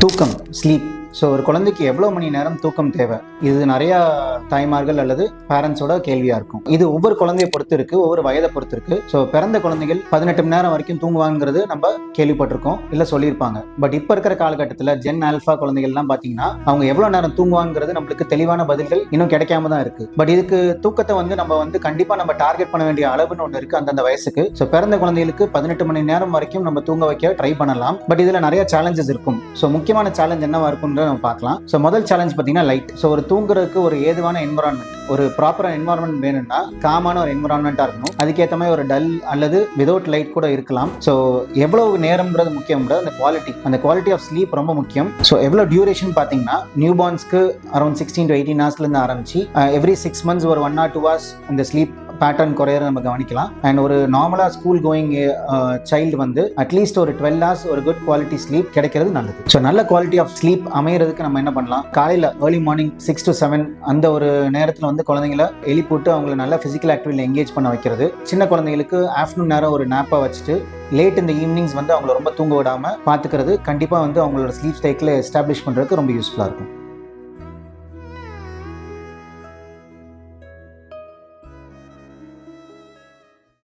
தூக்கம், sleep. So ஒரு குழந்தைக்கு எவ்வளோ மணி நேரம் தூக்கம் தேவை? இது நிறையா தாய்மார்கள் அல்லது பேரண்ட்ஸோட கேள்வியாக இருக்கும். இது ஒவ்வொரு குழந்தையை பொறுத்து இருக்கு, ஒவ்வொரு வயதை பொறுத்து இருக்கு. ஸோ பிறந்த குழந்தைகள் 18 மணி நேரம் வரைக்கும் தூங்குவாங்கிறது நம்ம கேள்விப்பட்டிருக்கோம், இல்லை சொல்லியிருப்பாங்க. பட் இப்போ இருக்கிற காலகட்டத்தில் ஜென் ஆல்ஃபா குழந்தைகள்லாம் பார்த்தீங்கன்னா அவங்க எவ்வளோ நேரம் தூங்குவாங்கிறது நம்மளுக்கு தெளிவான பதில்கள் இன்னும் கிடைக்காம தான் இருக்கு. பட் இதுக்கு தூக்கத்தை நம்ம கண்டிப்பாக நம்ம டார்கெட் பண்ண வேண்டிய அளவுன்னு ஒன்று இருக்கு அந்தந்த வயசுக்கு. ஸோ பிறந்த குழந்தைகளுக்கு 18 மணி நேரம் வரைக்கும் நம்ம தூங்க வைக்க ட்ரை பண்ணலாம். பட் இதில் நிறைய சேலஞ்சஸ் இருக்கும். ஸோ முக்கியமான சேலஞ்ச் என்னவா இருக்கும் நம்ம பார்க்கலாம். ஸோ முதல் சேலஞ்ச் பார்த்தீங்கன்னா லைட். ஸோ ஒரு தூங்குறதுக்கு ஒரு ஏதுவான என்வரான்மெண்ட், ஒரு ப்ராப்பரான என்வரான்மெண்ட் வேணும்னா காமான ஒரு என்வரான்மெண்ட்டாக இருக்கணும். அதுக்கேற்ற மாதிரி ஒரு டல் அல்லது விதவுட் லைட் கூட இருக்கலாம். ஸோ எவ்வளவு நேரம்ன்றது முக்கியம், அந்த குவாலிட்டி ஆஃப் ஸ்லீப் ரொம்ப முக்கியம். ஸோ எவ்வளோ டியூரேஷன் பார்த்தீங்கன்னா நியூ பார்ன்ஸ்க்கு அரௌண்ட் 16 to 18 ஹவர்ஸ்லேருந்து ஆரம்பிச்சு எவ்ரி 6 months ஒரு 1 or 2 hours இந்த ஸ்லீப் பேட்டர்ன் குறையிற நம்ம கவனிக்கலாம். அண்ட் ஒரு நார்மலாக ஸ்கூல் கோயிங் சைல்டு அட்லீஸ்ட் ஒரு 12 hours ஒரு குட் குவாலிட்டி ஸ்லீப் கிடைக்கிறது நல்லது. ஸோ நல்ல குவாலிட்டி ஆஃப் ஸ்லீப் அமைகிறதுக்கு நம்ம என்ன பண்ணலாம்? காலையில் ஏர்லி மார்னிங் 6 to 7 அந்த ஒரு நேரத்தில் குழந்தைங்களை எழுப்பிவிட்டு அவங்கள நல்ல ஃபிசிக்கல் ஆக்டிவிட்டியில் எங்கேஜ் பண்ண வைக்கிறது. சின்ன குழந்தைங்களுக்கு ஆஃப்டர்நூன் நேரம் ஒரு நாப்பை வச்சுட்டு லேட் இந்த ஈவினிங்ஸ் அவங்கள ரொம்ப தூங்க விடாமல் பார்த்துக்கிறது கண்டிப்பாக அவங்களோட ஸ்லீப் சைக்கிளை எஸ்டாப்ளிஷ் பண்ணுறதுக்கு ரொம்ப யூஸ்ஃபுல்லாக இருக்கும்.